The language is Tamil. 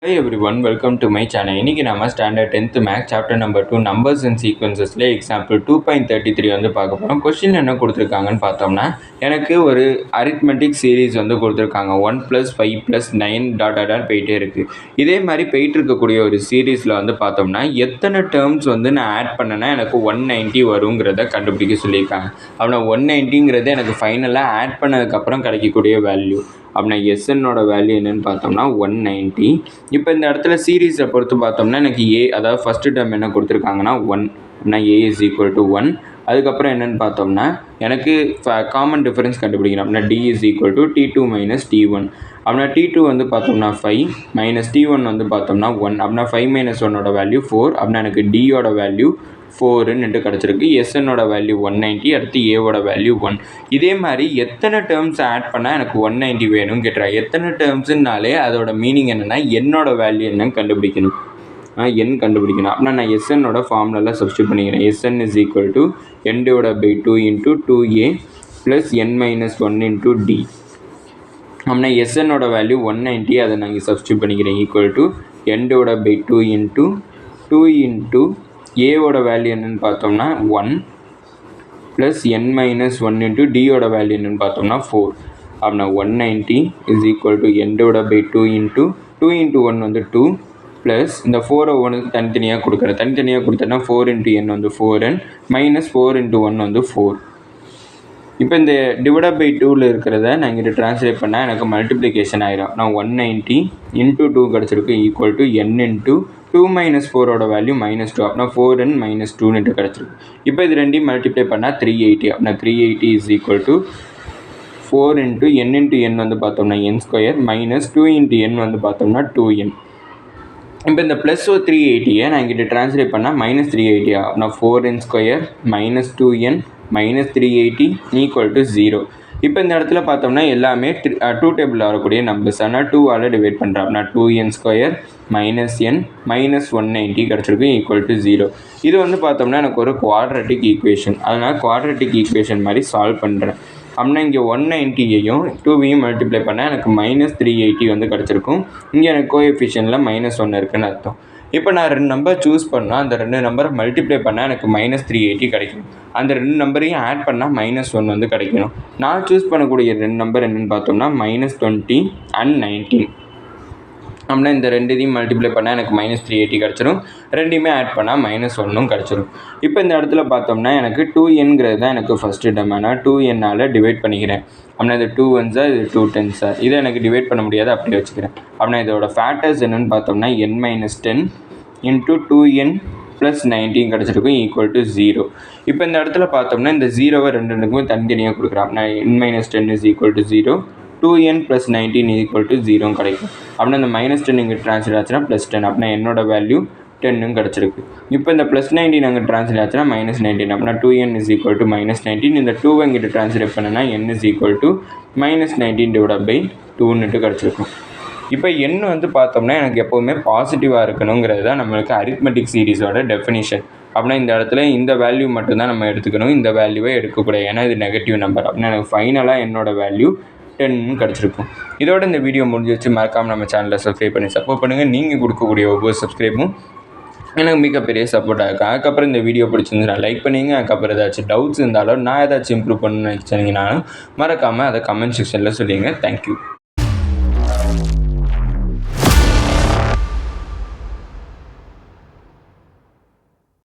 Hi everyone, welcome to my channel. இன்னைக்கு நாம standard 10th maths chapter number 2 numbers and சீக்வன்சஸ்ல எக்ஸாம்பிள் 2.33 வந்து பார்க்க போறோம். क्वेश्चन என்ன கொடுத்திருக்காங்கன்னு பார்த்தோம்னா எனக்கு ஒரு அரித்மெட்டிக் சீரிஸ் வந்து கொடுத்திருக்காங்க 1 + 5 + 9 டாட் டாட் போயிட்டே இருக்கு. இதே மாதிரி போயிட்டு இருக்கக்கூடிய ஒரு சீரிஸ்ல வந்து பார்த்தோம்னா எத்தனை டேர்ம்ஸ் வந்து நான் ஆட் பண்ணனா எனக்கு 190 வரும்ங்கறத கண்டுபிடிக்க சொல்லிருக்காங்க. அப்பனா 190ங்கிறது எனக்கு ஃபைனலா ஆட் பண்ணதுக்கு அப்புறம் கிடைக்கக்கூடிய வேல்யூ. அப்படின்னா எஸ்என்னோட வேல்யூ என்னன்னு பார்த்தோம்னா 190. இப்போ இந்த இடத்துல சீரீஸை பொறுத்து பார்த்தோம்னா எனக்கு ஏ, அதாவது ஃபஸ்ட்டு டேர்ம் என்ன கொடுத்துருக்காங்கன்னா 1 அப்படின்னா ஏ இஸ் ஈக்குவல் டு 1. அதுக்கப்புறம் என்னென்னு பார்த்தோம்னா எனக்கு காமன் டிஃபரன்ஸ் கண்டுபிடிக்கணும். அப்படின்னா D is equal to T2 - T1. அப்படின்னா T2 வந்து பார்த்தோம்னா 5 மைனஸ் T1 வந்து பார்த்தோம்னா 1. அப்படின்னா 5 - 1ஓட வேல்யூ 4. அப்படின்னா எனக்கு டியோட வேல்யூ 4ன்னு கிடச்சிருக்கு. எஸ்என்னோட வேல்யூ 190. அடுத்து ஏவோட வேல்யூ 1. இதே மாதிரி எத்தனை டேர்ம்ஸ் ஆட் பண்ணால் எனக்கு 190 வேணும்னு கேட்டுறேன். எத்தனை டேர்ம்ஸுனாலே அதோட மீனிங் என்னென்னா என்னோட வேல்யூ என்னன்னு கண்டுபிடிக்கணும். n கண்டுபிடிக்கணும். அப்படின்னா நான் எஸ்என்னோட ஃபார்முலாவில் சப்ஸ்டியூட் பண்ணிக்கிறேன். SN is equal to n/2 × 2a + n - 1 × d. அப்படின்னா எஸ்என்னோட வேல்யூ 190. அதை நாங்கள் சப்ஸ்டியூட் பண்ணிக்கிறேன் ஈக்குவல் டு n/2 × 2 ஏவோட வேல்யூ என்னென்னு பார்த்தோம்னா 1 + n - 1 × டியோட வேல்யூ என்னென்னு பார்த்தோம்னா 4. அப்படின்னா 190 இஸ் ஈக்குவல் டு n/2 × 2 × 1 வந்து 2 ப்ளஸ் இந்த 4 ஒன்று தனித்தனியாக கொடுக்குறேன். தனித்தனியாக கொடுத்தேன்னா 4 × n வந்து 4n மைனஸ் 4 × 1 வந்து 4. இப்போ இந்த /2ல் இருக்கிறத நான் இங்கிட்ட ட்ரான்ஸ்லேட் பண்ணால் எனக்கு மல்டிப்ளிகேஷன் ஆகிடும். நான் 190 × 2 கிடச்சிருக்கு ஈக்குவல் டு n × 2 - 4ஓட வேல்யூ -2. அப்படின்னா 4n - 2 கிடச்சிருக்கு. இப்போ இது ரெண்டையும் மல்டிப்ளை பண்ணால் 380. அப்படின்னா 380 is equal to 4 × n × n வந்து பார்த்தோம்னா n² மைனஸ் 2 × n வந்து பார்த்தோம்னா 2n. இப்போ இந்த ப்ளஸ் 380 நான் இங்கிட்ட ட்ரான்ஸ்லேட் பண்ணால் -380. அப்படின்னா 4n² - 2n - 380 ஈக்குவல் டு 0. இப்போ இந்த இடத்துல பார்த்தோம்னா எல்லாமே 2 டேபிளில் வரக்கூடிய நம்பர்ஸ். ஆனால் 2ஆல் டிவைட் பண்ணுறேன். அப்படின்னா 2n² - n - 190 கிடச்சிருக்கு ஈக்குவல் டு 0. இது வந்து பார்த்தோம்னா எனக்கு ஒரு குவாட்ரட்டிக் ஈக்குவேஷன். அதனால் குவாட்ரட்டிக் ஈக்குவேஷன் மாதிரி சால்வ் பண்ணுறேன். அப்படின்னா இங்கே 190ஐயும் 2வையும் மல்டிப்ளை பண்ணால் எனக்கு -380 வந்து கிடச்சிருக்கும். இங்கே எனக்கு கோஎஃபிஷியனில் -1 இருக்குதுன்னு அர்த்தம். இப்போ நான் 2 நம்பர் சூஸ் பண்ணால் அந்த 2 நம்பரை மல்டிப்ளை பண்ணால் எனக்கு -380 கிடைக்கும். அந்த 2 நம்பரையும் ஆட் பண்ணால் -1 வந்து கிடைக்கணும். நான் சூஸ் பண்ணக்கூடிய 2 நம்பர் என்னென்னு பார்த்தோம்னா -20 and 19. அப்படின்னா இந்த ரெண்டையும் மல்டிப்ளை பண்ணால் எனக்கு -380 கிடச்சிரும். ரெண்டையுமே ஆட் பண்ணால் -1ம் கிடச்சிரும். இப்போ இந்த இடத்துல பார்த்தோம்னா எனக்கு 2nங்கிறது தான் எனக்கு ஃபஸ்ட்டு டேர்ம். ஆனால் 2nனால் டிவைட் பண்ணிக்கிறேன். அப்படின்னா இது 2 1s இது 2 10s. இதை எனக்கு டிவைட் பண்ண முடியாது, அப்படியே வச்சுக்கிறேன். அப்படின்னா இதோட ஃபேக்டர்ஸ் என்னென்னு பார்த்தோம்னா n - 10 × 2n + 19 கிடச்சிருக்கும் ஈக்குவல் டு 0. இப்போ இந்த இடத்துல பார்த்தோம்னா இந்த 0வை ரெண்டுக்குமே தனித்தனியாக கொடுக்குறேன். அப்படின்னா n - 10 is equal to 0, 2n + 19 equal to 0 கிடைக்கும். அப்படின்னா இந்த -10 இங்கே ட்ரான்ஸ்லேட் ஆச்சுன்னா +10. அப்படின்னா என்னோட வேல்யூ 10 கிடச்சிருக்கு. இப்போ இந்த +19 அங்கே ட்ரான்ஸ்லேட் ஆச்சுன்னா -19. அப்படின்னா 2n இஸ் ஈக்குவல் டு -19. இந்த 2வை இங்கிட்ட ட்ரான்ஸ்லேட் பண்ணனா n இஸ் ஈக்குவல் டு -19/2ன்னுட்டு கிடச்சிருக்கும். இப்போ n வந்து பார்த்தோம்னா எனக்கு எப்போவுமே பாசிட்டிவாக இருக்கணுங்கிறது தான் நம்மளுக்கு அரித்மெட்டிக் சீரிஸோட டெஃபினிஷன். அப்படின்னா இந்த இடத்துல இந்த வேல்யூ மட்டும்தான் நம்ம எடுத்துக்கணும், இந்த வேல்யூவை எடுக்கக்கூடாது. ஏன்னா இது நெகட்டிவ் நம்பர். அப்படின்னா எனக்கு ஃபைனலாக என்னோட வேல்யூ 10 கிடச்சிருக்கும். இதோட இந்த வீடியோ முடிஞ்சிச்சு. மறக்காமல் நம்ம சேனலை சப்ஸ்கிரைப் பண்ணி சப்போர்ட் பண்ணுங்கள். நீங்கள் கொடுக்கக்கூடிய ஒவ்வொரு சப்ஸ்கிரைபும் எனக்கு மிகப்பெரிய சப்போர்ட்டாக இருக்கும். அதுக்கப்புறம் இந்த வீடியோ பிடிச்சிருந்துச்சுன்னா லைக் பண்ணிங்க. அதுக்கப்புறம் ஏதாச்சும் டவுட்ஸ் இருந்தாலும் நான் ஏதாச்சும் இம்ப்ரூவ் பண்ணணும்னு நினச்சிங்கன்னா மறக்காமல் அதை கமெண்ட் செக்ஷனில் சொல்லிடுங்க. தேங்க்யூ.